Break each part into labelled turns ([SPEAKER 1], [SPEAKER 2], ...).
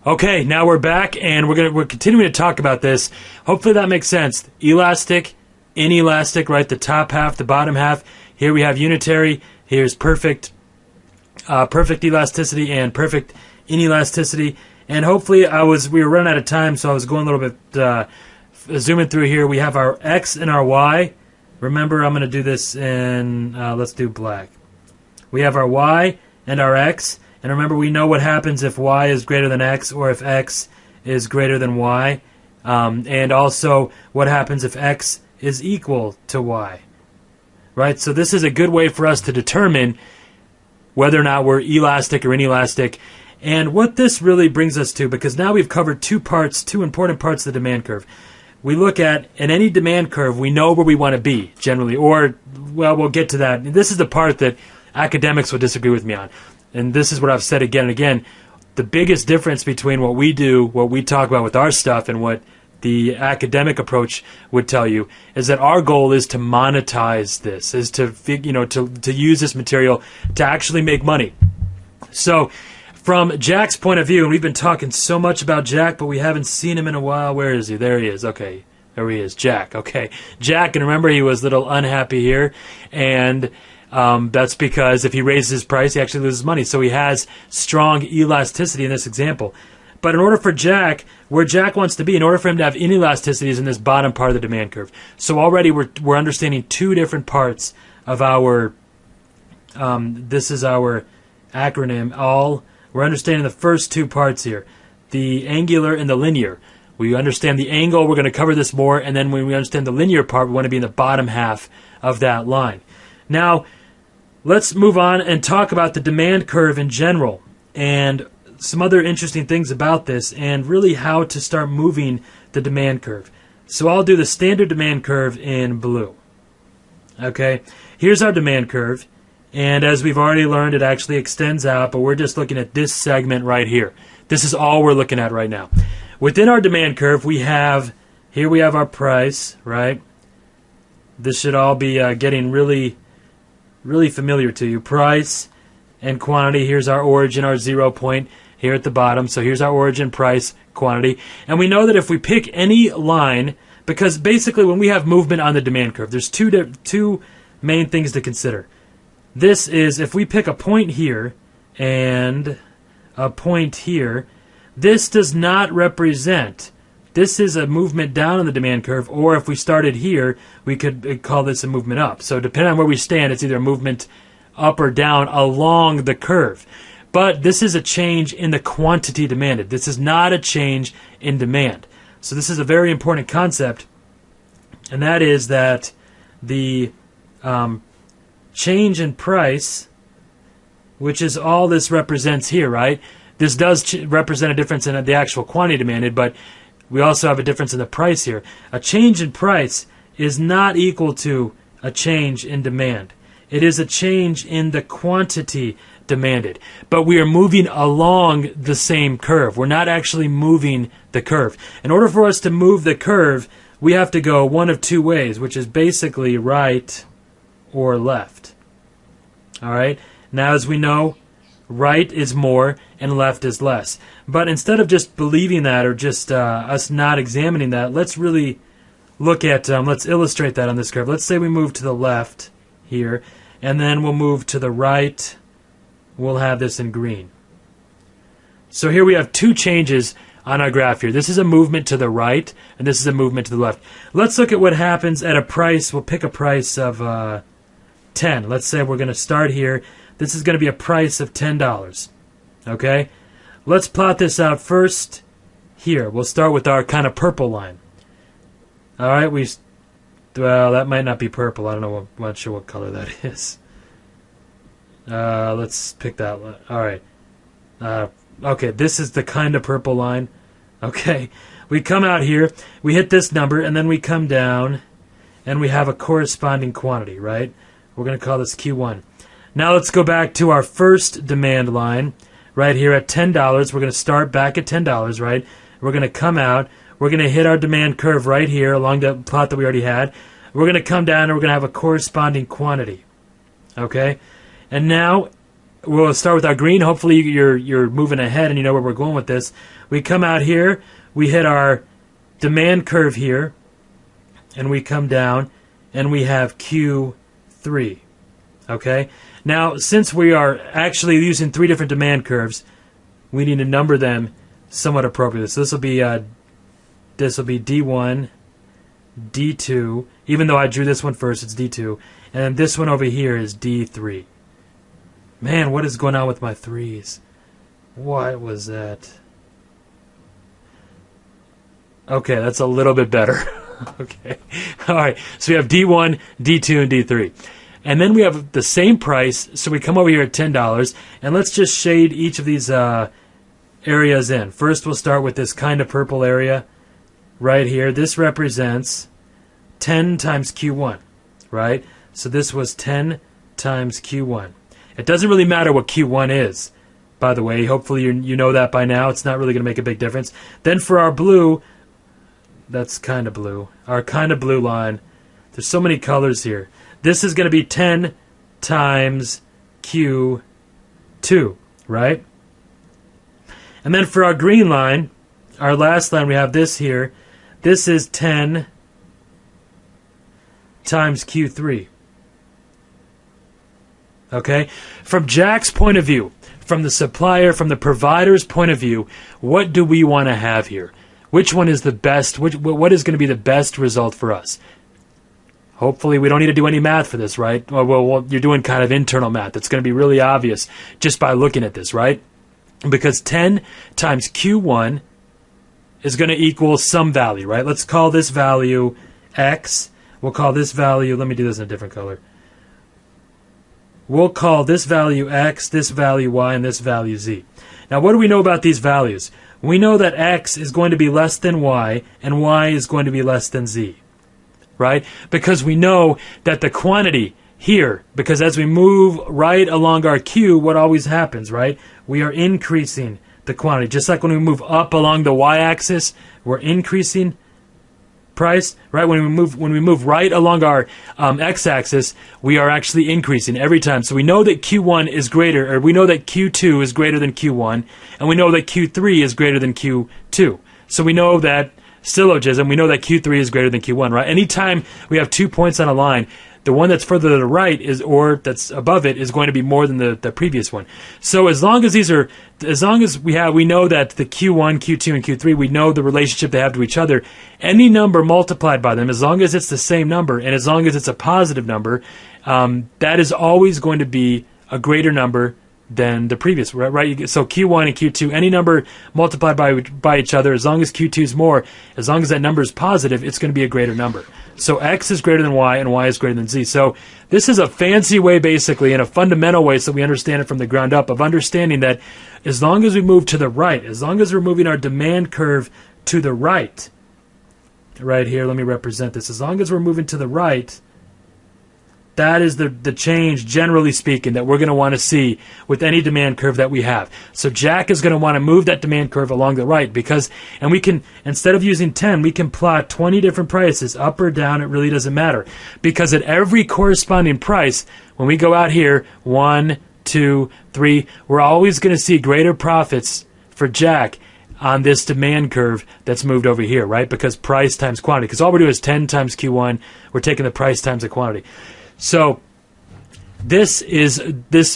[SPEAKER 1] Okay, now we're back, and we're continuing to talk about this. Hopefully that makes sense. Elastic, inelastic, right? The top half, the bottom half. Here we have unitary. Here's perfect elasticity and perfect inelasticity. And hopefully we were running out of time, so I was going a little bit zooming through here. We have our X and our Y. Remember, I'm going to do this in, let's do black. We have our Y and our X. And remember, we know what happens if Y is greater than X or if X is greater than Y. And also what happens if X is equal to Y. Right? So this is a good way for us to determine whether or not we're elastic or inelastic. And what this really brings us to, because now we've covered two important parts of the demand curve. We look at, in any demand curve, we know where we want to be, generally. Or, well, we'll get to that. This is the part that academics will disagree with me on. And this is what I've said again and again. The biggest difference between what we do, what we talk about with our stuff, and what the academic approach would tell you is that our goal is to monetize this, is to use this material to actually make money. So, from Jack's point of view, and we've been talking so much about Jack, but we haven't seen him in a while. Where is he? There he is. Okay, there he is. Jack. Okay, Jack, and remember he was a little unhappy here, and that's because if he raises his price, he actually loses money. So he has strong elasticity in this example. But in order for Jack, where Jack wants to be, in order for him to have inelasticity is in this bottom part of the demand curve. So already we're understanding two different parts of our, this is our acronym, we're understanding the first two parts here, the angular and the linear. We understand the angle, we're going to cover this more, and then when we understand the linear part, we want to be in the bottom half of that line. Now, let's move on and talk about the demand curve in general and some other interesting things about this and really how to start moving the demand curve. So I'll do the standard demand curve in blue. Okay, here's our demand curve. And as we've already learned, it actually extends out, but we're just looking at this segment right here. This is all we're looking at right now. Within our demand curve, here we have our price, right? This should all be getting really familiar to you. Price and quantity. Here's our origin, our 0 point here at the bottom. So here's our origin, price, quantity. And we know that if we pick any line, because basically when we have movement on the demand curve, there's two main things to consider. This is, if we pick a point here and a point here, this does not represent, this is a movement down on the demand curve, or if we started here, we could call this a movement up. So depending on where we stand, it's either a movement up or down along the curve. But this is a change in the quantity demanded. This is not a change in demand. So this is a very important concept, and that is that the change in price, which is all this represents here, right? This does represent a difference in the actual quantity demanded, but we also have a difference in the price here. A change in price is not equal to a change in demand. It is a change in the quantity demanded. But we are moving along the same curve. We're not actually moving the curve. In order for us to move the curve, we have to go one of two ways, which is basically right or left. All right? Now, as we know, right is more and left is less. But instead of just believing that or just us not examining that, let's really look at, let's illustrate that on this curve. Let's say we move to the left here, and then we'll move to the right. We'll have this in green. So here we have two changes on our graph here. This is a movement to the right, and this is a movement to the left. Let's look at what happens at a price. We'll pick a price of 10. Let's say we're going to start here. This is going to be a price of $10. Okay? Let's plot this out first here. We'll start with our kind of purple line. All right, well, that might not be purple. I don't know. I'm not sure what color that is. Let's pick that one. All right. Okay, this is the kind of purple line. Okay, we come out here, we hit this number, and then we come down, and we have a corresponding quantity, right? We're going to call this Q1. Now let's go back to our first demand line, right here at $10. We're going to start back at $10, right? We're going to come out. We're going to hit our demand curve right here along the plot that we already had. We're going to come down, and we're going to have a corresponding quantity, okay? And now, we'll start with our green. Hopefully you're moving ahead and you know where we're going with this. We come out here, we hit our demand curve here, and we come down, and we have Q3. Okay? Now, since we are actually using 3 different demand curves, we need to number them somewhat appropriately. So this will be D1, D2. Even though I drew this one first, it's D2. And then this one over here is D3. Man, what is going on with my 3s? What was that? Okay, that's a little bit better. Okay. All right. So we have D1, D2, and D3. And then we have the same price. So we come over here at $10. And let's just shade each of these areas in. First, we'll start with this kind of purple area right here. This represents 10 times Q1, right? So this was 10 times Q1. It doesn't really matter what Q1 is, by the way. Hopefully you know that by now. It's not really going to make a big difference. Then for our blue, that's kind of blue. Our kind of blue line, there's so many colors here. This is going to be 10 times Q2, right? And then for our green line, our last line, we have this here. This is 10 times Q3. Okay? From Jack's point of view, from the supplier, from the provider's point of view, what do we want to have here? Which one is the best? What is going to be the best result for us? Hopefully we don't need to do any math for this, right? Well, you're doing kind of internal math. It's going to be really obvious just by looking at this, right? Because 10 times Q1 is going to equal some value, right? Let's call this value X. We'll call this value, let me do this in a different color. We'll call this value X, this value Y, and this value Z. Now, what do we know about these values? We know that X is going to be less than Y, and Y is going to be less than Z, right? Because we know that the quantity here, because as we move right along our Q, what always happens, right? We are increasing the quantity. Just like when we move up along the Y-axis, we're increasing price, right? When we move right along our X-axis, we are actually increasing every time. So we know that Q1 is greater, or we know that Q2 is greater than Q1, and we know that Q3 is greater than Q2. So we know that syllogism, we know that Q3 is greater than Q1, right? Anytime we have 2 points on a line, the one that's further to the right is, or that's above it, is going to be more than the previous one. So as long as we know that the Q1, Q2, and Q3, we know the relationship they have to each other. Any number multiplied by them, as long as it's the same number, and as long as it's a positive number, that is always going to be a greater number than the previous, right? So Q1 and Q2, any number multiplied by each other, as long as Q2 is more, as long as that number is positive, it's going to be a greater number. So X is greater than Y, and Y is greater than Z. So this is a fancy way, basically, and a fundamental way, so we understand it from the ground up, of understanding that as long as we move to the right, as long as we're moving our demand curve to the right here, let me represent this. As long as we're moving to the right, that is the change, generally speaking, that we're going to want to see with any demand curve that we have. So Jack is going to want to move that demand curve along the right because, and we can, instead of using 10, we can plot 20 different prices, up or down, it really doesn't matter. Because at every corresponding price, when we go out here, 1, 2, 3, we're always going to see greater profits for Jack on this demand curve that's moved over here, right? Because price times quantity. Because all we're doing is 10 times Q1, we're taking the price times the quantity. So this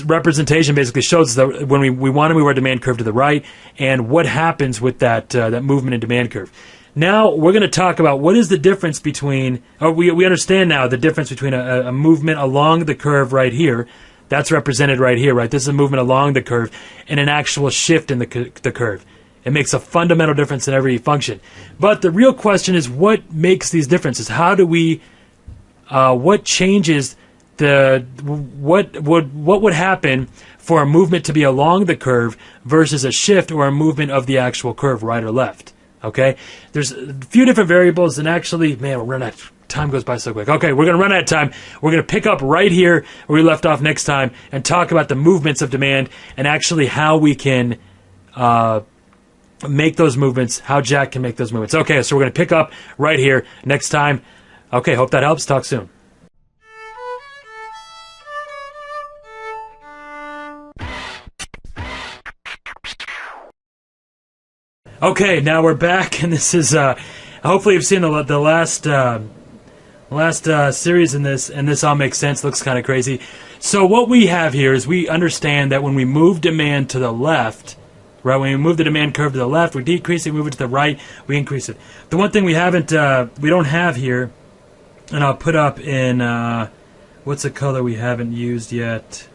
[SPEAKER 1] representation basically shows that when we want to move our demand curve to the right and what happens with that movement in demand curve. Now we're going to talk about what is the difference between, we understand now the difference between a movement along the curve right here, that's represented right here, right? This is a movement along the curve, and an actual shift in the curve. It makes a fundamental difference in every function. But the real question is, what makes these differences? How do we what changes what would happen for a movement to be along the curve versus a shift or a movement of the actual curve, right or left? Okay, there's a few different variables, and actually, man, we're running out of time, goes by so quick. Okay, we're going to run out of time. We're going to pick up right here where we left off next time and talk about the movements of demand and actually how we can make those movements, how Jack can make those movements. Okay, so we're going to pick up right here next time. Okay, hope that helps. Talk soon. Okay, now we're back, and this is hopefully you've seen the last series in this, and this all makes sense. Looks kind of crazy. So what we have here is we understand that when we move demand to the left, right? When we move the demand curve to the left, we decrease it. Move it to the right, we increase it. The one thing we don't have here, and I'll put up in what's the color we haven't used yet?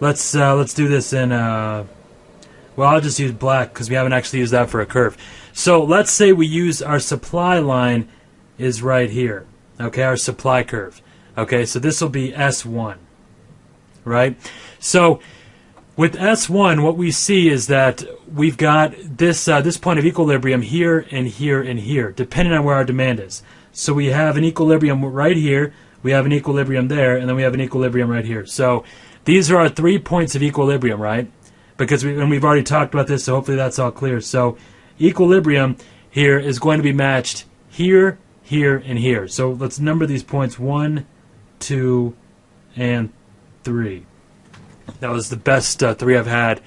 [SPEAKER 1] Let's do this in. Well, I'll just use black because we haven't actually used that for a curve. So let's say we use our supply line is right here. Okay, our supply curve. Okay, so this will be S1, right? So with S1, what we see is that we've got this point of equilibrium here and here and here, depending on where our demand is. So we have an equilibrium right here, we have an equilibrium there, and then we have an equilibrium right here. So these are our 3 points of equilibrium, right? Because we've already talked about this, so hopefully that's all clear. So equilibrium here is going to be matched here, here, and here. So let's number these points 1, 2, and 3. That was the best 3 I've had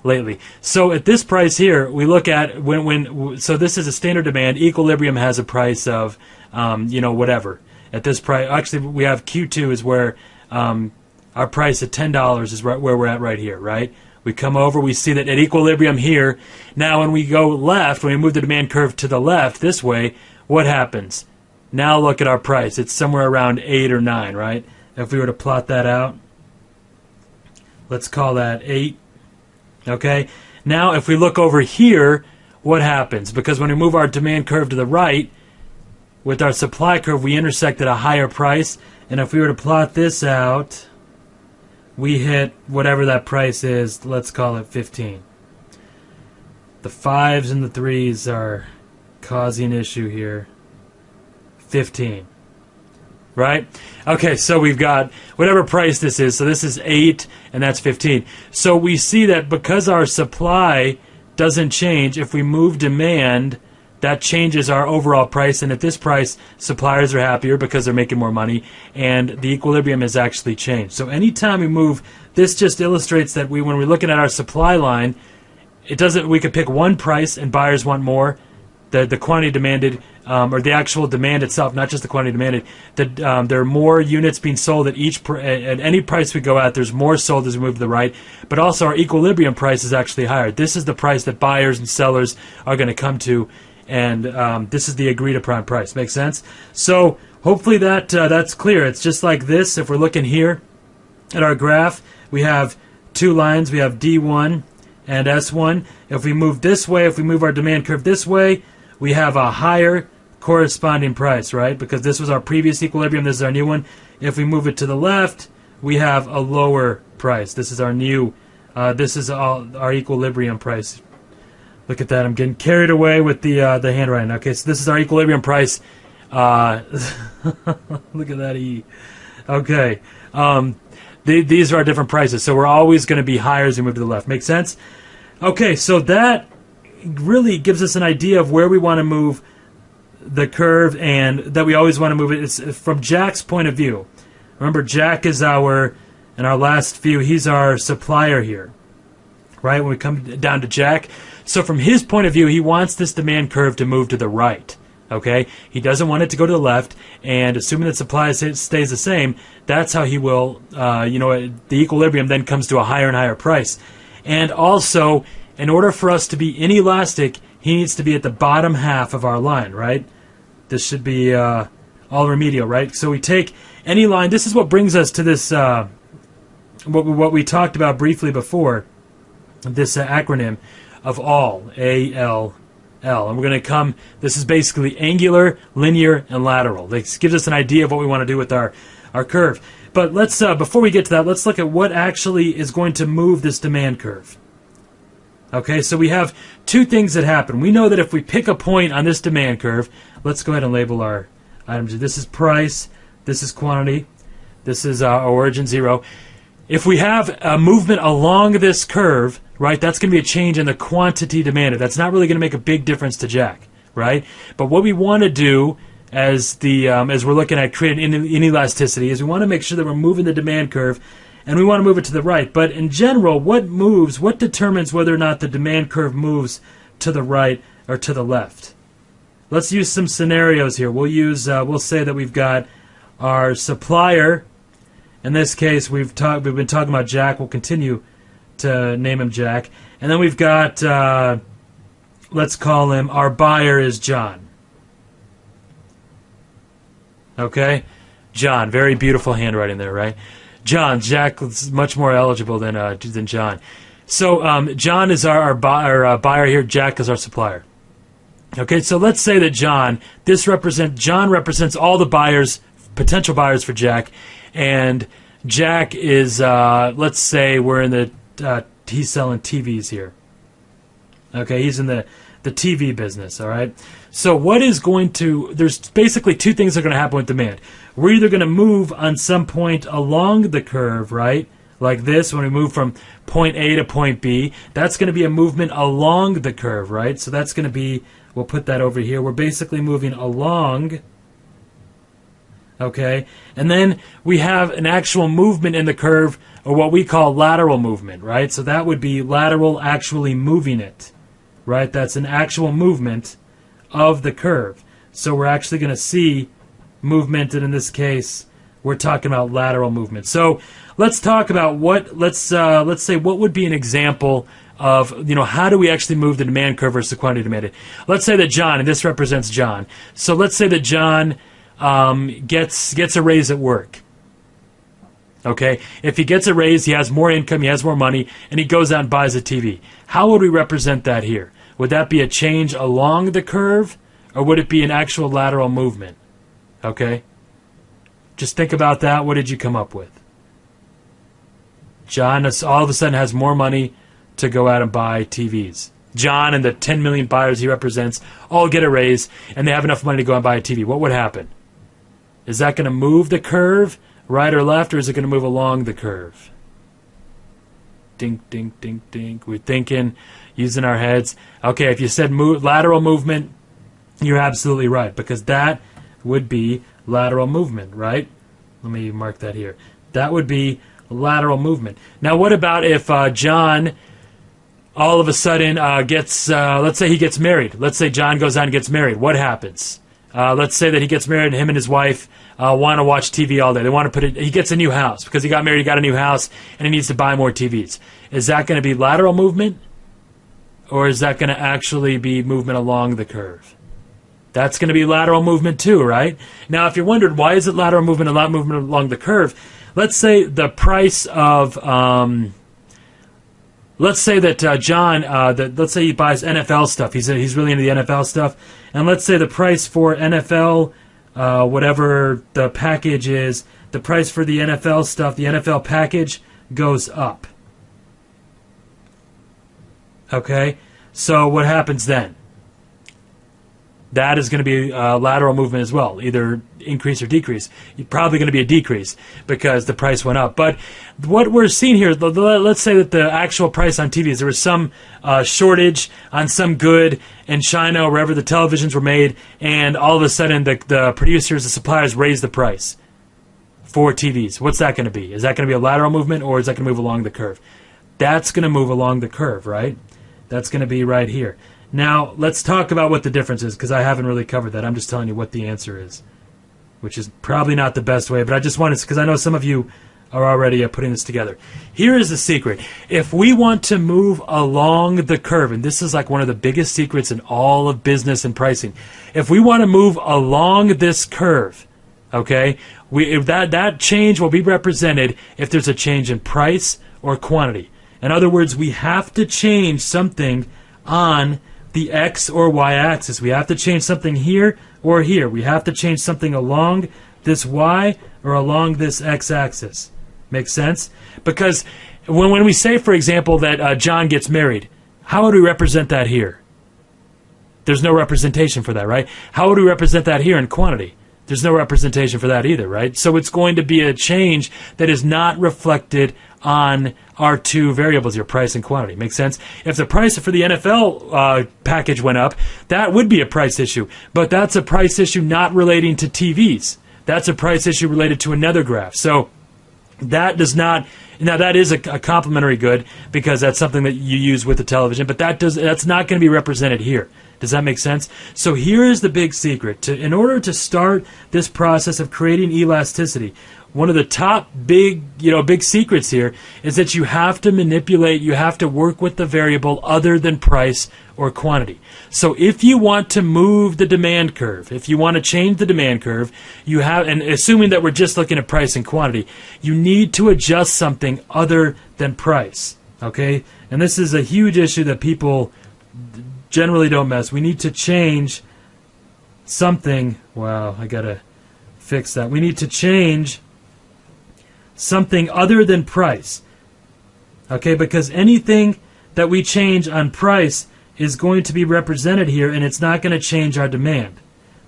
[SPEAKER 1] lately. So at this price here, we look at so this is a standard demand. Equilibrium has a price of whatever. At this price, actually we have Q2 is where our price at $10 is right where we're at right here, right? We come over, we see that at equilibrium here. Now when we go left, when we move the demand curve to the left this way, what happens? Now look at our price. It's somewhere around 8 or 9, right? If we were to plot that out, let's call that 8. Okay? Now if we look over here, what happens? Because when we move our demand curve to the right, with our supply curve, we intersect at a higher price. And if we were to plot this out, we hit whatever that price is, let's call it 15. The 5s and the 3s are causing an issue here. 15. Right? Okay, so we've got whatever price this is. So this is 8, and that's 15. So we see that because our supply doesn't change, if we move demand, that changes our overall price, and at this price, suppliers are happier because they're making more money, and the equilibrium has actually changed. So anytime we move, this just illustrates that when we're looking at our supply line, it doesn't. We could pick one price, and buyers want more. The quantity demanded, or the actual demand itself, not just the quantity demanded. There are more units being sold at at any price we go at. There's more sold as we move to the right, but also our equilibrium price is actually higher. This is the price that buyers and sellers are going to come to. And this is the agreed upon price. Make sense? So hopefully that's clear. It's just like this. If we're looking here at our graph, we have 2 lines. We have D1 and S1. If we move this way, if we move our demand curve this way, we have a higher corresponding price, right? Because this was our previous equilibrium. This is our new one. If we move it to the left, we have a lower price. This is our new. This is our equilibrium price. Look at that. I'm getting carried away with the handwriting. Okay, so this is our equilibrium price. Look at that E. Okay. These are our different prices. So we're always going to be higher as we move to the left. Make sense? Okay, so that really gives us an idea of where we want to move the curve, and that we always want to move it. It's from Jack's point of view. Remember, Jack is in our last view, he's our supplier here. Right? When we come down to Jack. So from his point of view, he wants this demand curve to move to the right. Okay? He doesn't want it to go to the left, and assuming that supply stays the same, that's how he will, the equilibrium then comes to a higher and higher price. And also, in order for us to be inelastic, he needs to be at the bottom half of our line, right? This should be all remedial, right? So we take any line. This is what brings us to this, what we talked about briefly before, this acronym of all, A-L-L. And we're going to come, this is basically angular, linear, and lateral. This gives us an idea of what we want to do with our curve. But let's, before we get to that, let's look at what actually is going to move this demand curve. Okay, so we have 2 things that happen. We know that if we pick a point on this demand curve, let's go ahead and label our items. This is price, this is quantity, this is origin 0. If we have a movement along this curve, right, that's going to be a change in the quantity demanded. That's not really going to make a big difference to Jack, right? But what we want to do as we're looking at creating inelasticity is we want to make sure that we're moving the demand curve, and we want to move it to the right. But in general, what determines whether or not the demand curve moves to the right or to the left. Let's use some scenarios here. We'll say that we've got our supplier. In this case, we've been talking about Jack. We'll continue to name him Jack. And then we've got, let's call him, our buyer is John. Okay? John. Very beautiful handwriting there, right? John. Jack is much more eligible than John. So John is our buyer here. Jack is our supplier. Okay, so let's say that John represents all the buyers, potential buyers for Jack, and Jack is, let's say we're in he's selling TVs here. Okay, he's in the TV business, all right? So there's basically two things that are going to happen with demand. We're either going to move on some point along the curve, right? Like this, when we move from point A to point B, that's going to be a movement along the curve, right? So that's going to be, we'll put that over here. We're basically moving along, okay? And then we have an actual movement in the curve, or what we call lateral movement, right? So that would be lateral actually moving it, right? That's an actual movement of the curve. So we're actually going to see movement, and in this case, we're talking about lateral movement. So let's talk about let's say what would be an example of, how do we actually move the demand curve versus the quantity demanded. Let's say that John, and this represents John. So let's say that John gets a raise at work. Okay, if he gets a raise, he has more income, he has more money, and he goes out and buys a TV. How would we represent that here? Would that be a change along the curve, or would it be an actual lateral movement? Okay, just think about that. What did you come up with? John all of a sudden has more money to go out and buy TVs. John and the 10 million buyers he represents all get a raise, and they have enough money to go out and buy a TV. What would happen? Is that going to move the curve right or left, or is it going to move along the curve? Dink, dink, dink, dink. We're thinking, using our heads. Okay, if you said lateral movement, you're absolutely right, because that would be lateral movement, right? Let me mark that here. That would be lateral movement. Now, what about if John all of a sudden let's say he gets married. Let's say John goes out and gets married. What happens? Let's say that he gets married and him and his wife want to watch TV all day. They want to he gets a new house. Because he got married, he got a new house, and he needs to buy more TVs. Is that going to be lateral movement? Or is that going to actually be movement along the curve? That's going to be lateral movement too, right? Now, if you're wondering, why is it lateral movement and not movement along the curve? Let's say the price of, let's say that John, let's say he buys NFL stuff. He's really into the NFL stuff. And let's say the price for NFL, whatever the package is, the price for the NFL stuff, the NFL package goes up. Okay? So what happens then? That is going to be lateral movement as well, either increase or decrease. You're probably going to be a decrease because the price went up. But what we're seeing here, let's say that the actual price on TVs, there was some shortage on some good in China or wherever the televisions were made, and all of a sudden the producers, the suppliers raised the price for TVs. What's that going to be? Is that going to be a lateral movement, or is that going to move along the curve? That's going to move along the curve, right? That's going to be right here. Now, let's talk about what the difference is, because I haven't really covered that. I'm just telling you what the answer is, which is probably not the best way, but I just wanted to, because I know some of you are already putting this together. Here is the secret. If we want to move along the curve, and this is like one of the biggest secrets in all of business and pricing, if we want to move along this curve, okay, that change will be represented if there's a change in price or quantity. In other words, we have to change something on the X or Y axis. We have to change something here or here. We have to change something along this Y or along this X axis. Make sense? Because when we say, for example, that John gets married, how would we represent that here? There's no representation for that, right? How would we represent that here in quantity? There's no representation for that either, right? So it's going to be a change that is not reflected on our two variables here, price and quantity. Make sense? If the price for the NFL package went up, that would be a price issue. But that's a price issue not relating to TVs. That's a price issue related to another graph. So that does not Now that is a complementary good because that's something that you use with the television, but that's not going to be represented here. Does that make sense? So here is the big secret. In order to start this process of creating elasticity, one of the top big secrets here is that you have to manipulate, you have to work with the variable other than price or quantity. So if you want to move the demand curve, if you want to change the demand curve, you have, and assuming that we're just looking at price and quantity, you need to adjust something other than price. Okay? And this is a huge issue that people generally don't mess. We need to change something. Wow, I gotta fix that. We need to change something other than price. Okay, because anything that we change on price is going to be represented here, and it's not going to change our demand.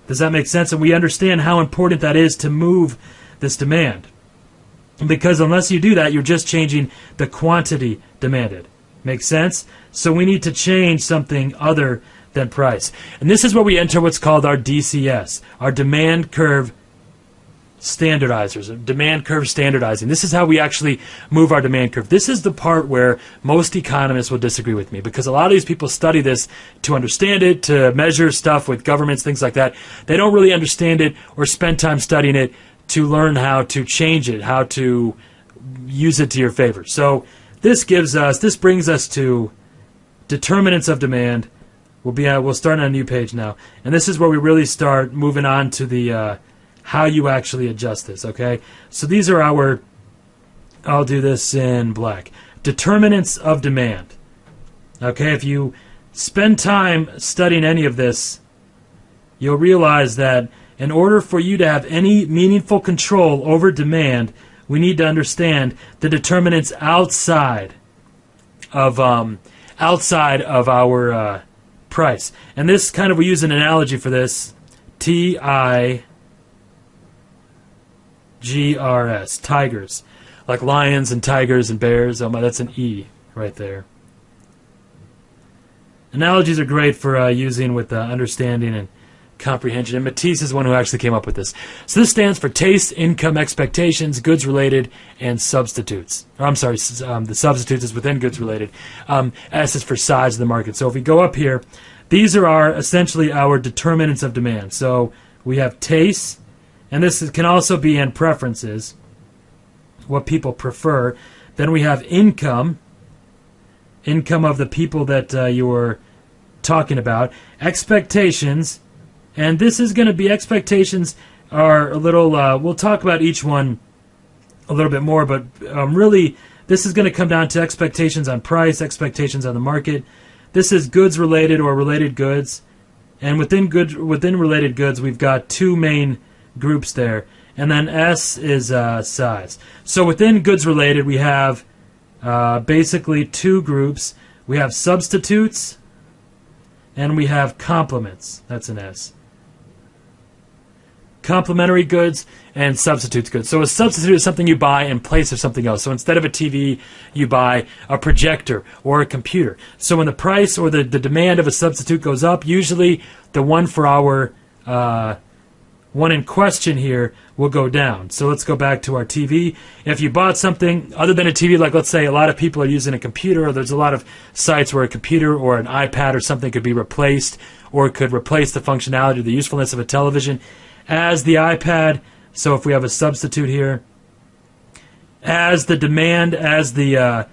[SPEAKER 1] Does that make sense? And we understand how important that is to move this demand. Because unless you do that, you're just changing the quantity demanded. Make sense? So we need to change something other than price. And this is where we enter what's called our DCS, our demand curve standardizers, demand curve standardizing. This is how we actually move our demand curve. This is the part where most economists will disagree with me, because a lot of these people study this to understand it, to measure stuff with governments, things like that. They don't really understand it or spend time studying it to learn how to change it, how to use it to your favor. So this brings us to determinants of demand. We'll start on a new page now, and this is where we really start moving on to the how you actually adjust this. Okay, so these are our, I'll do this in black, determinants of demand. Okay, if you spend time studying any of this, you'll realize that in order for you to have any meaningful control over demand, we need to understand the determinants outside of our price. And this kind of, we use an analogy for this, TIGRS, tigers, like lions and tigers and bears. Oh my, that's an E right there. Analogies are great for using with understanding and comprehension, and Matisse is one who actually came up with this. So this stands for taste, income, expectations, goods related, and substitutes. The substitutes is within goods related. S is for size of the market. So if we go up here, these are essentially our determinants of demand. So we have taste, and this can also be in preferences, what people prefer. Then we have income of the people that you were talking about, expectations. And this is going to be, expectations are a little, we'll talk about each one a little bit more, but really this is going to come down to expectations on price, expectations on the market. This is goods related or related goods. And within related goods, we've got two main groups there. And then S is size. So within goods related, we have basically two groups. We have substitutes and we have complements. That's an S. Complementary goods and substitutes goods. So a substitute is something you buy in place of something else. So instead of a TV, you buy a projector or a computer. So when the price or the demand of a substitute goes up, usually the one for our one in question here will go down. So let's go back to our TV. If you bought something other than a TV, like let's say a lot of people are using a computer, or there's a lot of sites where a computer or an iPad or something could be replaced, or it could replace the functionality or the usefulness of a television as the iPad. So if we have a substitute here, as the demand, as the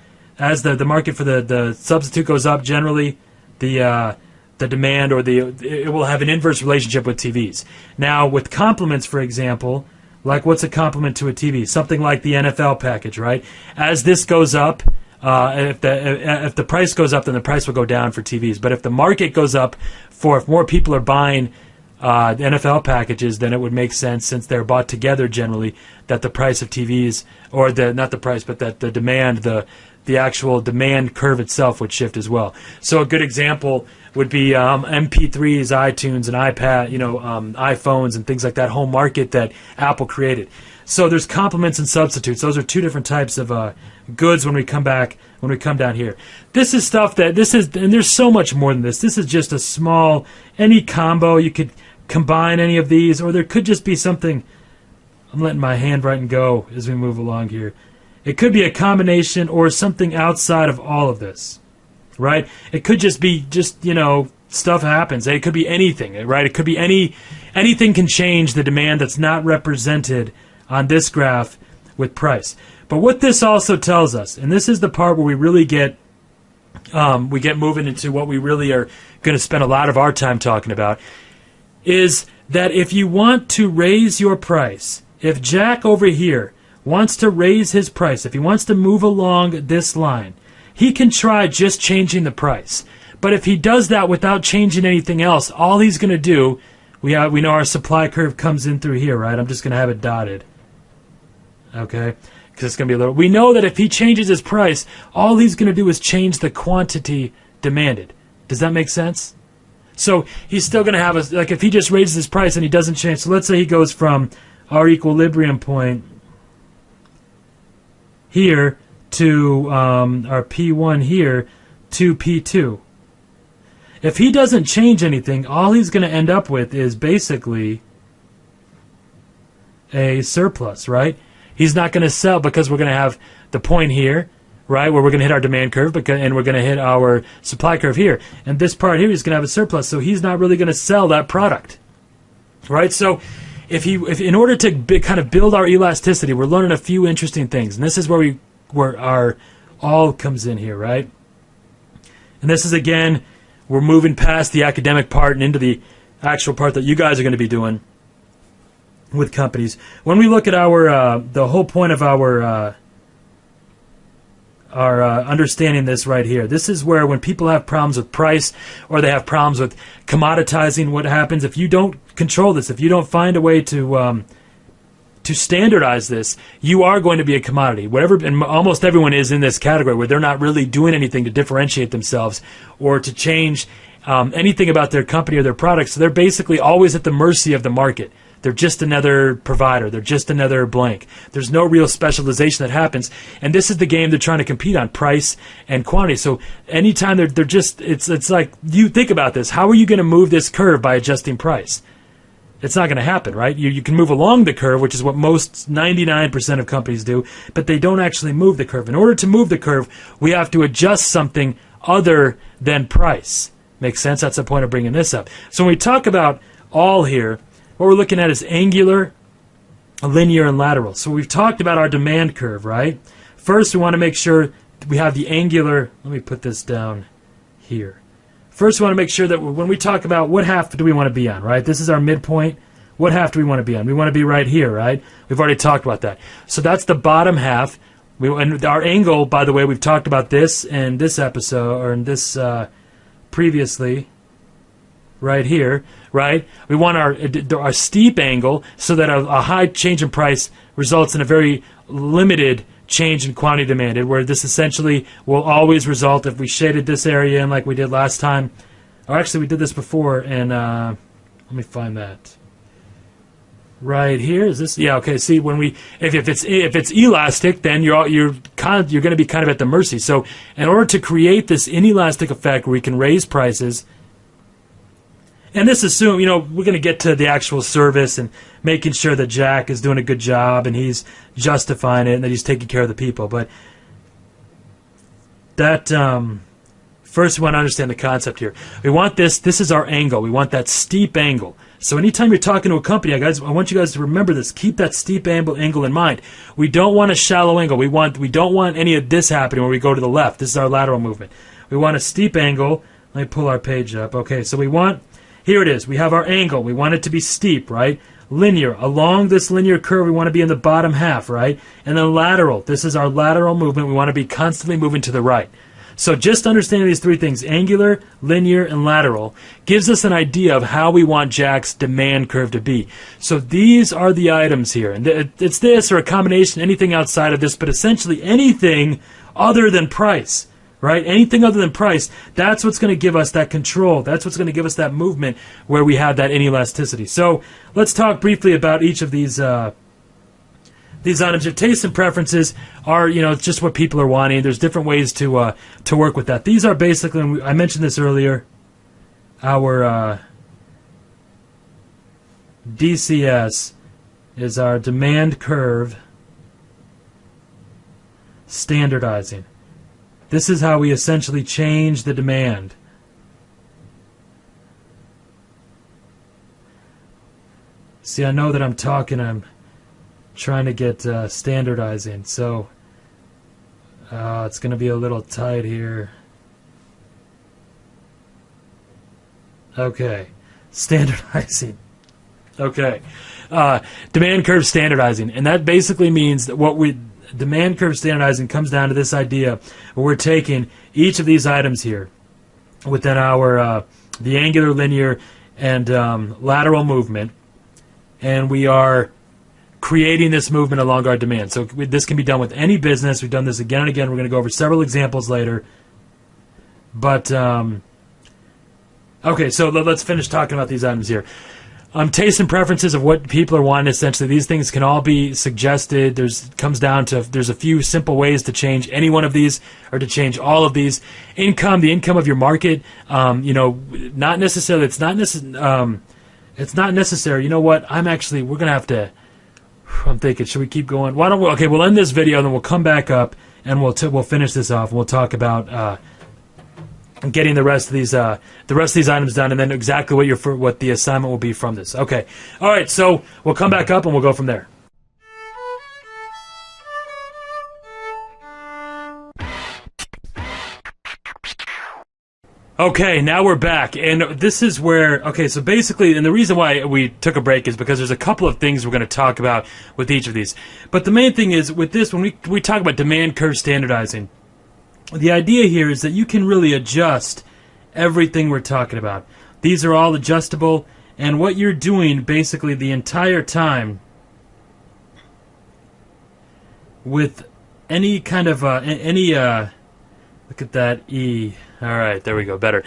[SPEAKER 1] market for the substitute goes up, generally the demand or it will have an inverse relationship with TVs. Now with complements, for example, like what's a complement to a TV? Something like the NFL package, right? As this goes up, if the price goes up, then the price will go down for TVs. But if the market goes up, if more people are buying the NFL packages, then it would make sense, since they're bought together generally, that the price of TVs, or not the price, but that the demand, the actual demand curve itself would shift as well. So a good example would be MP3s, iTunes, and iPad, iPhones and things like that, home market that Apple created. So there's complements and substitutes. Those are two different types of goods when we come down here. This is stuff and there's so much more than this. This is just a small, any combo. You could combine any of these, or there could just be something. I'm letting my handwriting go as we move along here. It could be a combination or something outside of all of this, right? It could just be stuff happens. It could be anything, right? It could be anything can change the demand that's not represented on this graph with price. But what this also tells us, and this is the part where we really get moving into what we really are going to spend a lot of our time talking about, is that if you want to raise your price, if Jack over here wants to raise his price, if he wants to move along this line, he can try just changing the price. But if he does that without changing anything else, all he's going to do, we know our supply curve comes in through here, right? I'm just going to have it dotted. Okay? Because it's going to be a little... We know that if he changes his price, all he's going to do is change the quantity demanded. Does that make sense? So he's still going to have like if he just raises his price and he doesn't change. So let's say he goes from our equilibrium point here to our P1 here to P2. If he doesn't change anything, all he's going to end up with is basically a surplus, right? He's not going to sell because we're going to have the point here, right, where we're going to hit our demand curve, and we're going to hit our supply curve here. And this part here, he's going to have a surplus, so he's not really going to sell that product, right? So if in order to kind of build our elasticity, we're learning a few interesting things. And this is where our all comes in here, right? And this is, again, we're moving past the academic part and into the actual part that you guys are going to be doing with companies. When we look at the whole point of our understanding this right here, this is where when people have problems with price or they have problems with commoditizing, what happens if you don't control this, if you don't find a way to standardize this, you are going to be a commodity. And almost everyone is in this category where they're not really doing anything to differentiate themselves or to change anything about their company or their products. So they're basically always at the mercy of the market. They're just another provider. They're just another blank. There's no real specialization that happens. And this is the game they're trying to compete on, price and quantity. So anytime they're just, it's like, you think about this. How are you going to move this curve by adjusting price? It's not going to happen, right? You can move along the curve, which is what most 99% of companies do, but they don't actually move the curve. In order to move the curve, we have to adjust something other than price. Makes sense? That's the point of bringing this up. So when we talk about all here, what we're looking at is angular, linear, and lateral. So we've talked about our demand curve, right? First, we want to make sure we have the angular. Let me put this down here. First, we want to make sure that when we talk about what half do we want to be on, right? This is our midpoint. What half do we want to be on? We want to be right here, right? We've already talked about that. So that's the bottom half. And our angle, by the way, we've talked about this in this episode, or in this previously, right here, right? We want our steep angle so that a high change in price results in a very limited change in quantity demanded, where this essentially will always result if we shaded this area in like we did last time. Or actually, we did this before, and let me find that. Right here is this? Yeah, okay. See, when if it's elastic, then you're going to be kind of at the mercy. So, in order to create this inelastic effect where we can raise prices. And this assumes, we're going to get to the actual service and making sure that Jack is doing a good job and he's justifying it and that he's taking care of the people. But that, first we want to understand the concept here. We want this is our angle. We want that steep angle. So anytime you're talking to a company, I want you guys to remember this. Keep that steep angle in mind. We don't want a shallow angle. We don't want any of this happening where we go to the left. This is our lateral movement. We want a steep angle. Let me pull our page up. Okay, so here it is. We have our angle. We want it to be steep, right? Linear. Along this linear curve, we want to be in the bottom half, right? And then lateral. This is our lateral movement. We want to be constantly moving to the right. So just understanding these three things, angular, linear, and lateral, gives us an idea of how we want Jack's demand curve to be. So these are the items here. And it's this or a combination, anything outside of this, but essentially anything other than price. Right? Anything other than price, that's what's going to give us that control. That's what's going to give us that movement where we have that inelasticity. So let's talk briefly about each of these items. Your tastes and preferences are, it's just what people are wanting. There's different ways to work with that. These are basically, and I mentioned this earlier, our DCS is our demand curve standardizing. This is how we essentially change the demand. See, I know that I'm talking, I'm trying to get standardizing, so it's going to be a little tight here. Okay, standardizing. Okay, demand curve standardizing, and that basically means that demand curve standardizing comes down to this idea where we're taking each of these items here within our the angular, linear, and lateral movement, and we are creating this movement along our demand. So this can be done with any business. We've done this again and again. We're going to go over several examples later, but okay, so let's finish talking about these items here. Taste and preferences of what people are wanting, essentially. These things can all be suggested. Comes down to there's a few simple ways to change any one of these or to change all of these. Income, the income of your market, not necessarily. It's not necessary. You know what? We're going to have to, I'm thinking, should we keep going? Why don't we, okay, we'll end this video, and then we'll come back up, and we'll finish this off, and we'll talk about getting the rest of these items done, and then exactly what the assignment will be from this. Okay, all right. So we'll come back up and we'll go from there. Okay, now we're back, and this is where, okay, so basically, and the reason why we took a break is because there's a couple of things we're going to talk about with each of these. But the main thing is, with this, when we talk about demand curve standardizing, the idea here is that you can really adjust everything we're talking about. These are all adjustable, and what you're doing basically the entire time with any kind of look at that E. All right, there we go, better.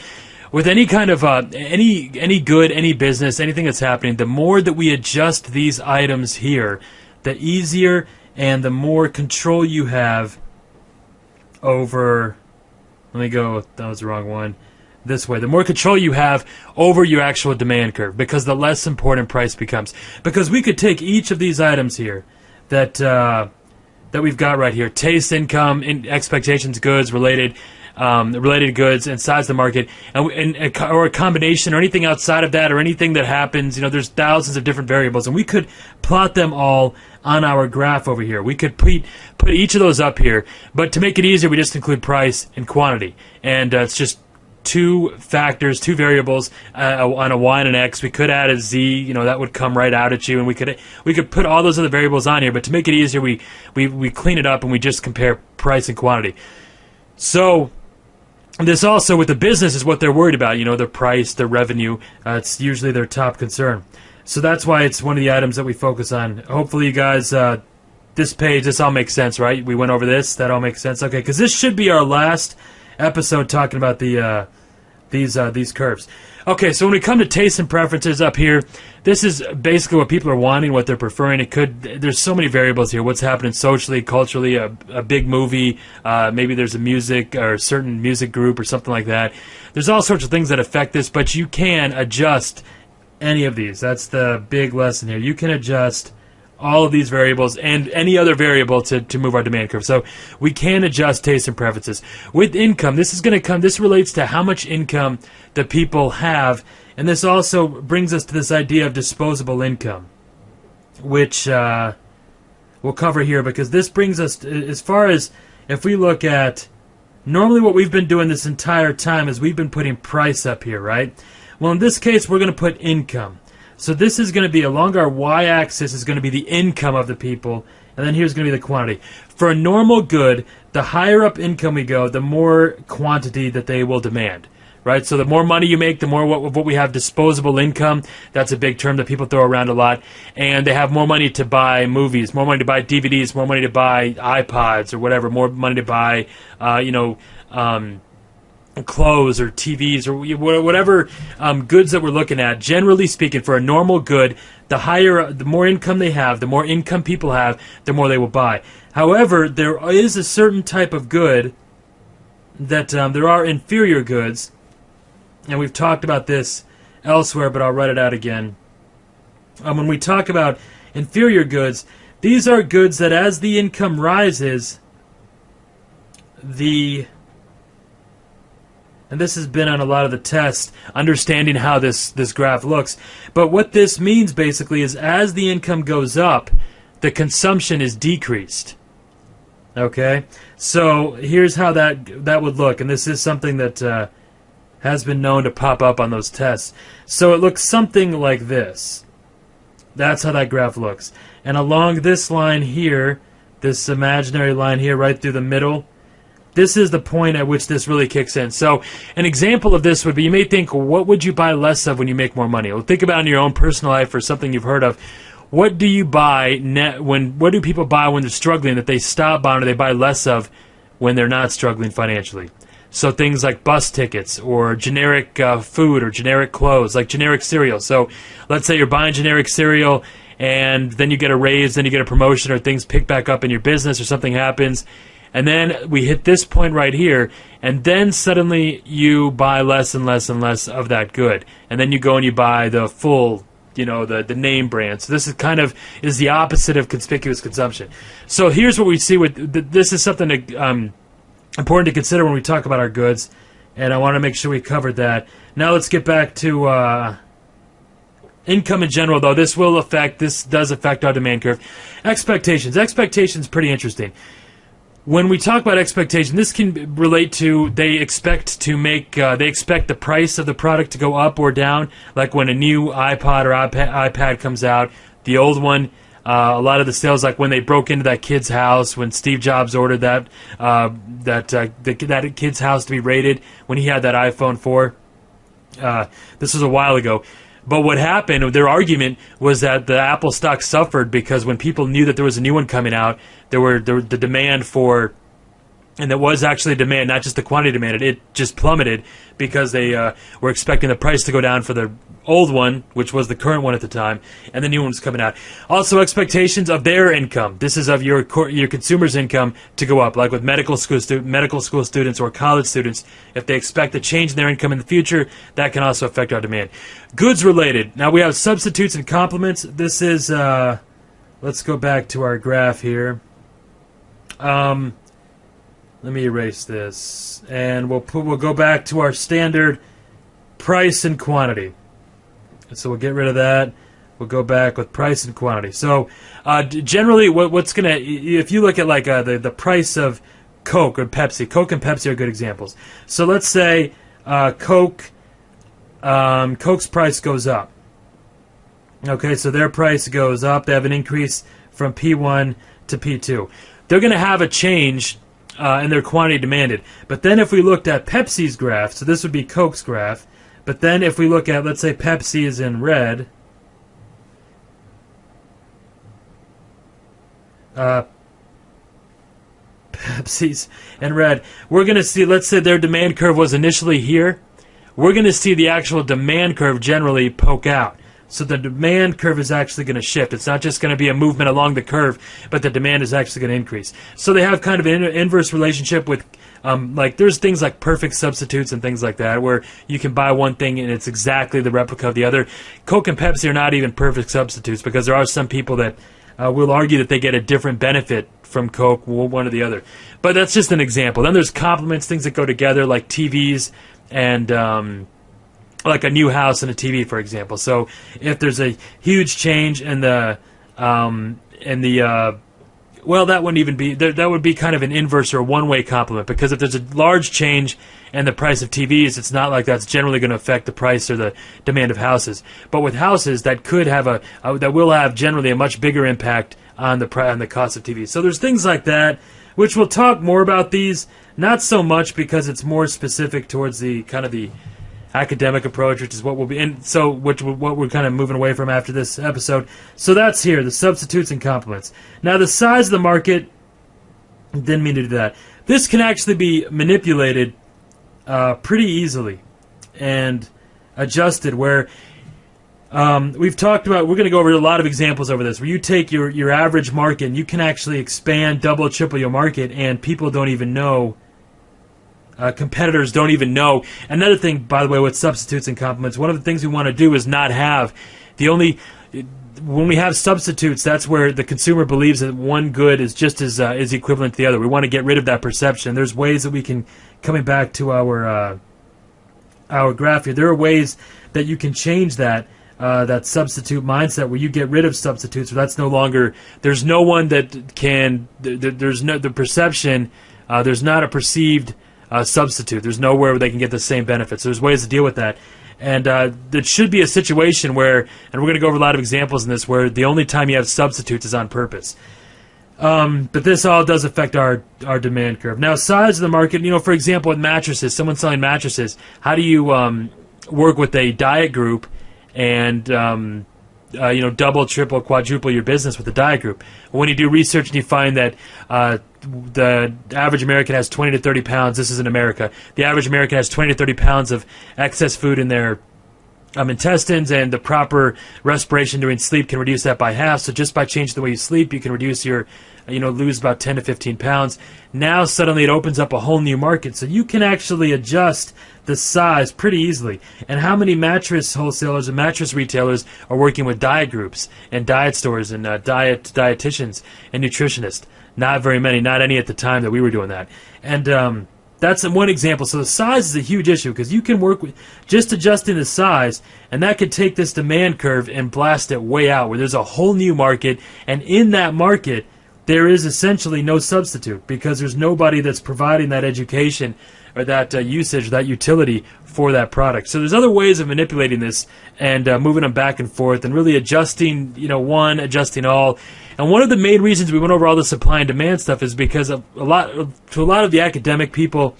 [SPEAKER 1] With any kind of any good, any business, anything that's happening, the more that we adjust these items here, the easier and the more control you have over, let me go, that was the wrong one, this way. The more control you have over your actual demand curve, because the less important price becomes. Because we could take each of these items here that we've got right here, taste, income, expectations, goods, related goods, and size of the market, or a combination, or anything outside of that, or anything that happens. There's thousands of different variables, and we could plot them all on our graph over here. We could put each of those up here, but to make it easier, we just include price and quantity, and it's just two factors, two variables on a y and an x. We could add a z, that would come right out at you, and we could put all those other variables on here. But to make it easier, we clean it up and we just compare price and quantity. So this also, with the business, is what they're worried about, the price, the revenue. It's usually their top concern. So that's why it's one of the items that we focus on. Hopefully you guys, this page, this all makes sense, right? We went over this, that all makes sense. Okay, because this should be our last episode talking about these curves. Okay, so when we come to taste and preferences up here, this is basically what people are wanting, what they're preferring. There's so many variables here. What's happening socially, culturally, a big movie, maybe there's a music or a certain music group or something like that. There's all sorts of things that affect this, but you can adjust any of these. That's the big lesson here. You can adjust all of these variables and any other variable to move our demand curve. So we can adjust taste and preferences. With income, this relates to how much income the people have, and this also brings us to this idea of disposable income, which we'll cover here, because this brings us to, as far as if we look at, normally what we've been doing this entire time is we've been putting price up here, right? Well, in this case, we're going to put income. So this is going to be, along our y-axis is going to be the income of the people, and then here's going to be the quantity. For a normal good, the higher up income we go, the more quantity that they will demand, right? So the more money you make, the more what we have disposable income. That's a big term that people throw around a lot. And they have more money to buy movies, more money to buy DVDs, more money to buy iPods or whatever, more money to buy, clothes or TVs or whatever goods that we're looking at. Generally speaking, for a normal good, the more income they have, the more income people have, the more they will buy. However, there is a certain type of good that there are inferior goods, and we've talked about this elsewhere, but I'll write it out again. When we talk about inferior goods, these are goods that as the income rises, and this has been on a lot of the tests, understanding how this graph looks. But what this means basically is as the income goes up, the consumption is decreased. Okay? So here's how that would look. And this is something that has been known to pop up on those tests. So it looks something like this. That's how that graph looks. And along this line here, this imaginary line here right through the middle, this is the point at which this really kicks in. So an example of this would be, you may think, what would you buy less of when you make more money? Well, think about it in your own personal life or something you've heard of. What do you buy what do people buy when they're struggling that they stop buying or they buy less of when they're not struggling financially? So things like bus tickets or generic food or generic clothes, like generic cereal. So let's say you're buying generic cereal and then you get a raise, then you get a promotion or things pick back up in your business or something happens. And then we hit this point right here, and then suddenly you buy less and less and less of that good. And then you go and you buy the full, the name brand. So this is the opposite of conspicuous consumption. So here's what we see with this is something that, important to consider when we talk about our goods, and I want to make sure we covered that. Now let's get back to income in general, though. This does affect our demand curve. Expectations. Expectations pretty interesting. When we talk about expectation, this can relate to they expect the price of the product to go up or down. Like when a new iPod or iPad comes out, the old one, a lot of the sales, like when they broke into that kid's house, when Steve Jobs ordered that kid's house to be rated, when he had that iPhone 4. This was a while ago. But what happened, their argument was that the Apple stock suffered because when people knew that there was a new one coming out, the demand for, and there was actually demand, not just the quantity demanded, it just plummeted because they were expecting the price to go down for the old one, which was the current one at the time, and the new one was coming out. Also, expectations of their income. This is of your consumer's income to go up, like with medical school students or college students. If they expect a change in their income in the future, that can also affect our demand. Goods related. Now we have substitutes and complements. This is, let's go back to our graph here. Let me erase this, and we'll go back to our standard price and quantity. So we'll get rid of that. We'll go back with price and quantity. So generally, what's gonna, if you look at like the price of Coke or Pepsi, Coke and Pepsi are good examples. So let's say Coke's price goes up. Okay, so their price goes up. They have an increase from P1 to P2. They're going to have a change in their quantity demanded. But then if we looked at Pepsi's graph, so this would be Coke's graph, but then if we look at, let's say Pepsi is in red, Pepsi's in red, we're going to see, let's say their demand curve was initially here, we're going to see the actual demand curve generally poke out. So the demand curve is actually going to shift. It's not just going to be a movement along the curve, but the demand is actually going to increase. So they have kind of an inverse relationship with, like there's things like perfect substitutes and things like that, where you can buy one thing and it's exactly the replica of the other. Coke and Pepsi are not even perfect substitutes because there are some people that will argue that they get a different benefit from Coke, one or the other. But that's just an example. Then there's complements, things that go together, like TVs and like a new house and a TV, for example. So if there's a huge change in that wouldn't even be, that would be kind of an inverse or one-way complement, because if there's a large change in the price of TVs, it's not like that's generally going to affect the price or the demand of houses. But with houses, that could have that will have generally a much bigger impact on the cost of TVs. So there's things like that, which we'll talk more about these, not so much because it's more specific towards the kind of the academic approach, which is what we'll be in. So what we're kind of moving away from after this episode. So that's here, the substitutes and complements. Now the size of the market, didn't mean to do that. This can actually be manipulated pretty easily and adjusted, where we've talked about, we're going to go over a lot of examples over this, where you take your average market and you can actually expand, double, triple your market, and people don't even know. Competitors don't even know. Another thing, by the way, with substitutes and complements, one of the things we want to do is not have when we have substitutes, that's where the consumer believes that one good is just as is equivalent to the other. We want to get rid of that perception. There's ways that we can, coming back to our graph here, there are ways that you can change that substitute mindset where you get rid of substitutes. Where that's no longer, there's no one that can, there's no, the perception, there's not a perceived substitute. There's nowhere where they can get the same benefits. There's ways to deal with that. And there should be a situation where, and we're going to go over a lot of examples in this, where the only time you have substitutes is on purpose. But this all does affect our demand curve. Now, size of the market, for example, with mattresses, someone selling mattresses, how do you work with a diet group and double, triple, quadruple your business with the diet group? When you do research and you find that the average American has 20 to 30 pounds, this is in America, the average American has 20 to 30 pounds of excess food in their intestines, and the proper respiration during sleep can reduce that by half. So just by changing the way you sleep, you can reduce your, lose about 10 to 15 pounds. Now suddenly it opens up a whole new market. So you can actually adjust the size pretty easily. And how many mattress wholesalers and mattress retailers are working with diet groups and diet stores and dietitians and nutritionists? Not very many, not any at the time that we were doing that. And that's one example. So the size is a huge issue because you can work with just adjusting the size, and that could take this demand curve and blast it way out where there's a whole new market, and in that market there is essentially no substitute because there's nobody that's providing that education or that usage, that utility for that product. So there's other ways of manipulating this and moving them back and forth and really adjusting, adjusting all. And one of the main reasons we went over all the supply and demand stuff is because to a lot of the academic people,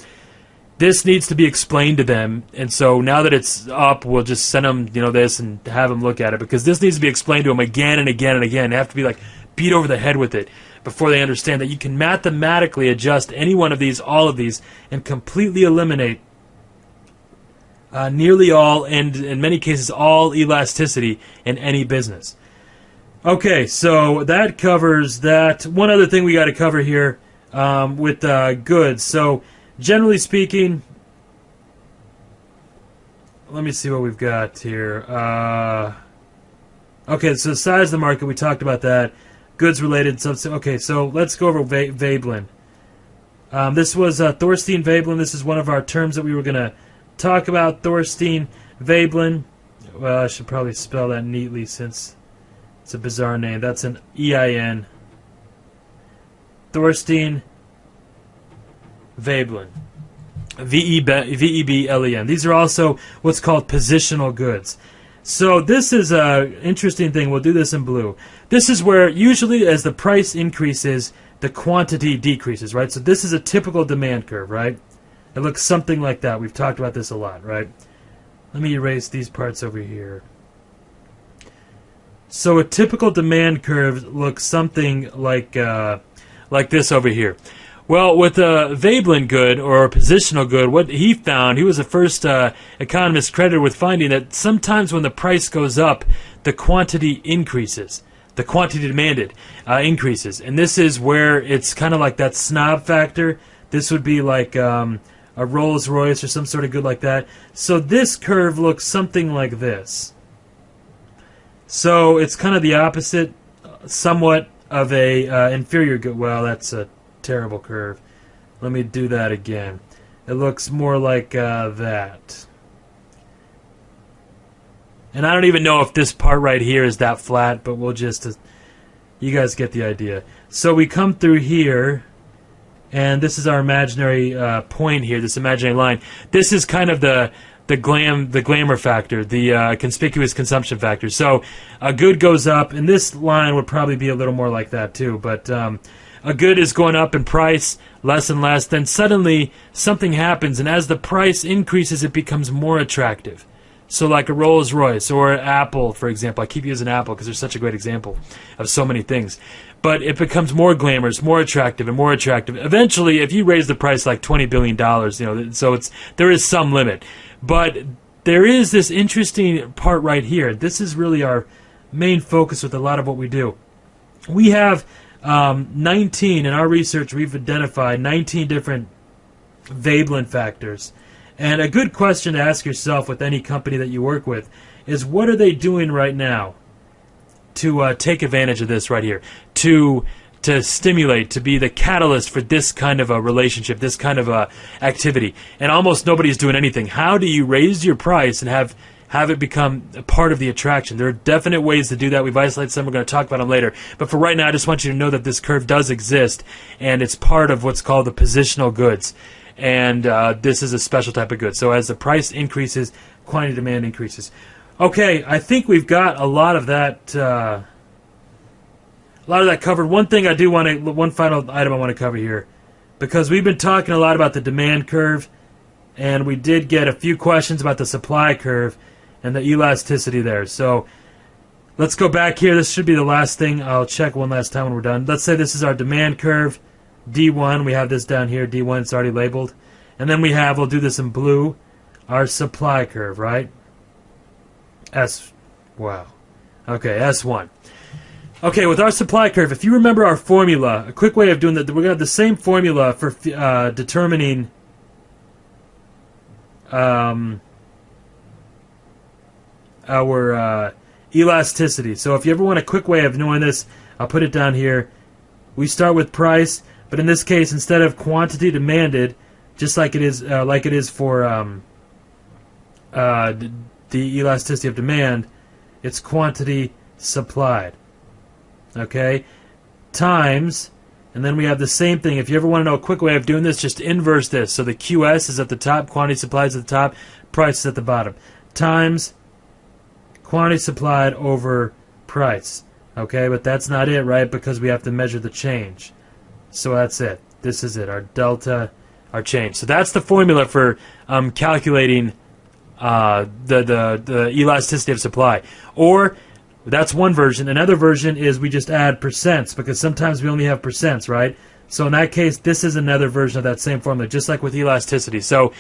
[SPEAKER 1] this needs to be explained to them. And so now that it's up, we'll just send them, this and have them look at it, because this needs to be explained to them again and again and again. They have to be beat over the head with it before they understand that you can mathematically adjust any one of these, all of these, and completely eliminate nearly all, and in many cases all, elasticity in any business. Okay, so that covers that. One other thing we got to cover here with goods. So generally speaking, let me see what we've got here. Okay, so the size of the market, we talked about that. Goods related. Okay, so let's go over Veblen. This was Thorstein Veblen. This is one of our terms that we were going to talk about. Thorstein Veblen. Well, I should probably spell that neatly since it's a bizarre name. That's an E-I-N. Thorstein Veblen. V-E-B-L-E-N. These are also what's called positional goods. So this is an interesting thing. We'll do this in blue. This is where usually as the price increases, the quantity decreases, right? So this is a typical demand curve, right? It looks something like that. We've talked about this a lot, right? Let me erase these parts over here. So a typical demand curve looks something like this over here. Well, with a Veblen good or a positional good, what he found, he was the first economist credited with finding that sometimes when the price goes up, the quantity increases. The quantity demanded increases. And this is where it's kind of like that snob factor. This would be like a Rolls Royce or some sort of good like that. So this curve looks something like this. So it's kind of the opposite, somewhat of a inferior good. Well, that's a terrible curve. Let me do that again. It looks more like that. And I don't even know if this part right here is that flat, but we'll just, you guys get the idea. So we come through here, and this is our imaginary point here, this imaginary line. This is kind of the glamour factor, the conspicuous consumption factor. So a good goes up, and this line would probably be a little more like that too, but a good is going up in price, less and less. Then suddenly something happens, and as the price increases, it becomes more attractive. So like a Rolls Royce or Apple, for example. I keep using Apple because they're such a great example of so many things. But it becomes more glamorous, more attractive, and more attractive. Eventually, if you raise the price like $20 billion, so there is some limit. But there is this interesting part right here. This is really our main focus with a lot of what we do. We have 19, in our research, we've identified 19 different Veblen factors. And a good question to ask yourself with any company that you work with is, what are they doing right now to take advantage of this right here, to stimulate, to be the catalyst for this kind of a relationship, this kind of a activity. And almost nobody's doing anything. How do you raise your price and have it become a part of the attraction? There are definite ways to do that. We've isolated some. We're going to talk about them later. But for right now, I just want you to know that this curve does exist, and it's part of what's called the positional goods. And this is a special type of good. So as the price increases, quantity demand increases. Okay, I think we've got a lot of that. Covered. One thing I do want to, one final item I want to cover here, because we've been talking a lot about the demand curve, and we did get a few questions about the supply curve and the elasticity there. So let's go back here. This should be the last thing. I'll check one last time when we're done. Let's say this is our demand curve, D1. We have this down here, D1. It's already labeled. And then we have, we'll do this in blue, our supply curve, right? Wow. Okay, S1. Okay, with our supply curve, if you remember our formula, a quick way of doing that, we're going to have the same formula for determining our elasticity. So if you ever want a quick way of knowing this, I'll put it down here. We start with price, but in this case, instead of quantity demanded, just like it is for the elasticity of demand, it's quantity supplied. Okay, times, and then we have the same thing. If you ever want to know a quick way of doing this, just inverse this. So the QS is at the top, quantity supplied is at the top, price is at the bottom. Times quantity supplied over price. Okay, but that's not it, right? Because we have to measure the change. So that's it. This is it, our delta, our change. So that's the formula for calculating the elasticity of supply. Or that's one version. Another version is we just add percents, because sometimes we only have percents, right? So in that case, this is another version of that same formula, just like with elasticity. So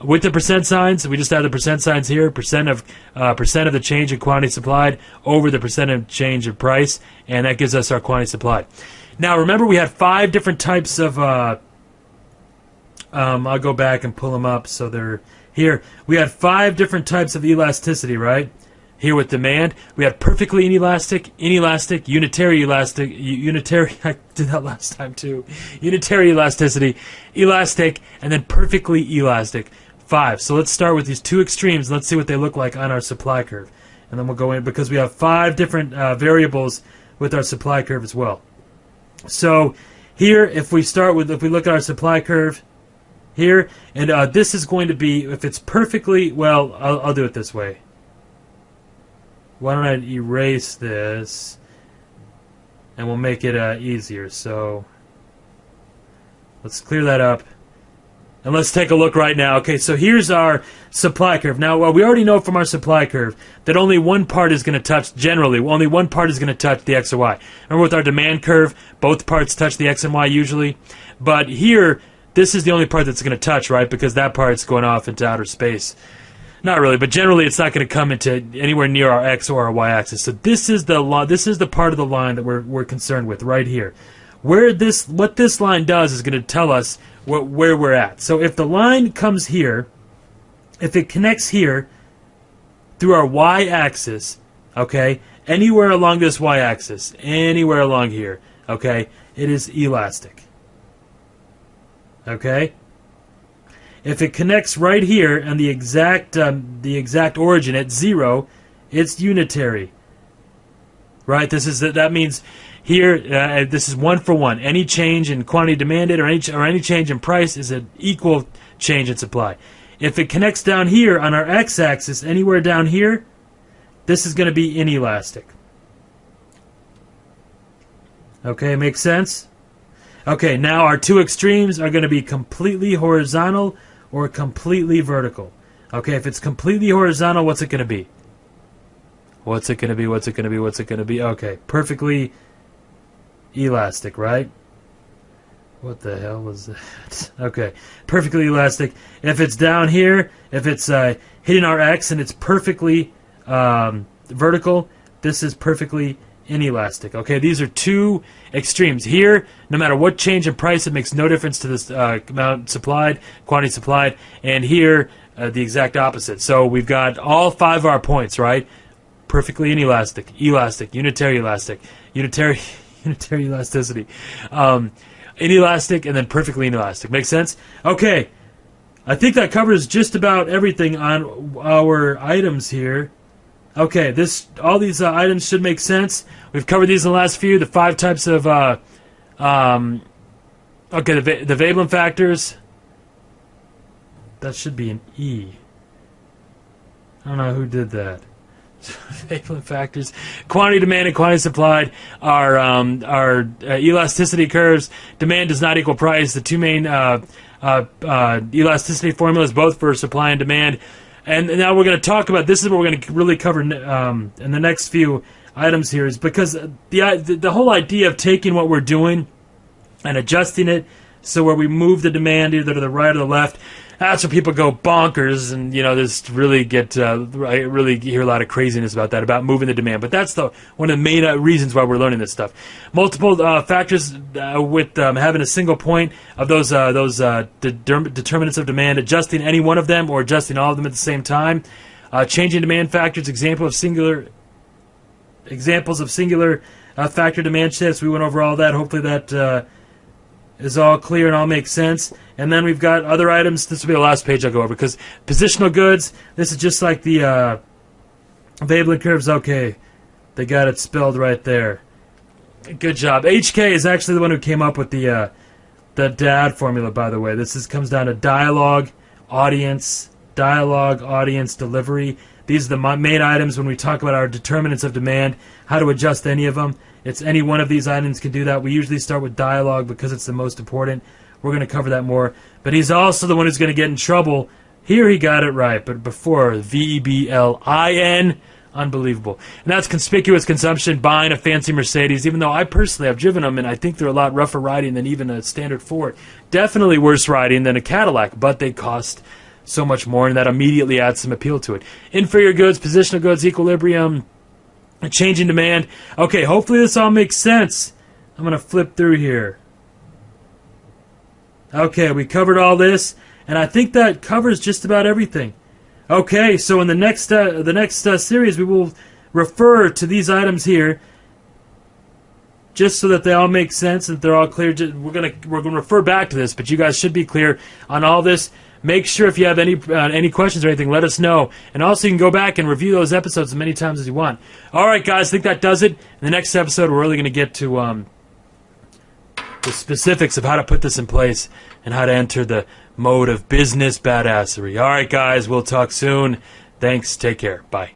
[SPEAKER 1] with the percent signs, we just add the percent signs here, percent of the change in quantity supplied over the percent of change in price, and that gives us our quantity supplied. Now remember, we had 5 different types of I'll go back and pull them up so they're here. We had 5 different types of elasticity, right? Here with demand, we had perfectly inelastic, unitary elastic, I did that last time too. Unitary elasticity, elastic, and then perfectly elastic. 5. So let's start with these 2 extremes. Let's see what they look like on our supply curve. And then we'll go in, because we have 5 different variables with our supply curve as well. So here, if we look at our supply curve here, and this is going to be, if it's perfectly, well, I'll do it this way. Why don't I erase this, and we'll make it easier. So let's clear that up, and let's take a look right now. Okay, so here's our supply curve. Now, we already know from our supply curve that only one part is going to touch, generally, only one part is going to touch the X or Y. Remember with our demand curve, both parts touch the X and Y usually. But here, this is the only part that's going to touch, right? Because that part's going off into outer space. Not really, but generally it's not going to come into anywhere near our X or our Y axis. So this is the part of the line that we're concerned with right here. What this line does is going to tell us where we're at. So if the line comes here, if it connects here through our Y axis, okay, anywhere along this Y axis, anywhere along here, okay, it is elastic. Okay? If it connects right here and the exact origin at 0, it's unitary. Right? That means here this is 1 for 1. Any change in quantity demanded or any change in price is an equal change in supply. If it connects down here on our x-axis, anywhere down here, this is going to be inelastic. Okay, makes sense? Okay, now our 2 extremes are going to be completely horizontal or completely vertical. Okay, if it's completely horizontal, what's it going to be? What's it going to be? What's it going to be? What's it going to be? Okay, perfectly elastic, right? What the hell was that? Okay, perfectly elastic. If it's down here, if it's hitting our X and it's perfectly vertical, this is perfectly inelastic. Okay, these are 2 extremes. Here, no matter what change in price, it makes no difference to this amount supplied, quantity supplied, and here, the exact opposite. So we've got all 5 of our points, right? perfectly inelastic, elastic, unitary elastic, unitary elasticity, inelastic, and then perfectly inelastic. Make sense? Okay, I think that covers just about everything on our items here. Okay, all these items should make sense. We've covered these in the last few. The 5 types of okay, the Veblen factors. That should be an E. I don't know who did that. Veblen factors, quantity demand and quantity supplied are elasticity curves. Demand does not equal price. The two main elasticity formulas, both for supply and demand. And now we're going to talk about, this is what we're going to really cover in the next few items here, is because the whole idea of taking what we're doing and adjusting it so where we move the demand either to the right or the left, that's where people go bonkers, and this really I really hear a lot of craziness about that, about moving the demand. But that's one of the main reasons why we're learning this stuff. Multiple factors with having a single point of those determinants of demand, adjusting any one of them or adjusting all of them at the same time. Changing demand factors, examples of singular factor demand shifts. We went over all that. Hopefully that is all clear and all makes sense. And then we've got other items. This will be the last page I'll go over, because positional goods, this is just like the Veblen curves. Okay, they got it spelled right there. Good job. HK is actually the one who came up with the DAD formula, by the way. This comes down to dialogue, audience, delivery. These are the main items when we talk about our determinants of demand, how to adjust any of them. It's any one of these items can do that. We usually start with dialogue because it's the most important. We're going to cover that more. But he's also the one who's going to get in trouble. Here he got it right, but before, VEBLIN, unbelievable. And that's conspicuous consumption, buying a fancy Mercedes, even though I personally have driven them, and I think they're a lot rougher riding than even a standard Ford. Definitely worse riding than a Cadillac, but they cost so much more, and that immediately adds some appeal to it. Inferior goods, positional goods, equilibrium, changing demand. Okay, hopefully this all makes sense. I'm going to flip through here. Okay, we covered all this, and I think that covers just about everything. Okay, so in the next series, we will refer to these items here, just so that they all make sense and they're all clear. We're gonna refer back to this, but you guys should be clear on all this. Make sure if you have any questions or anything, let us know. And also, you can go back and review those episodes as many times as you want. All right, guys, I think that does it. In the next episode, we're really going to get to the specifics of how to put this in place and how to enter the mode of business badassery. All right, guys, we'll talk soon. Thanks. Take care. Bye.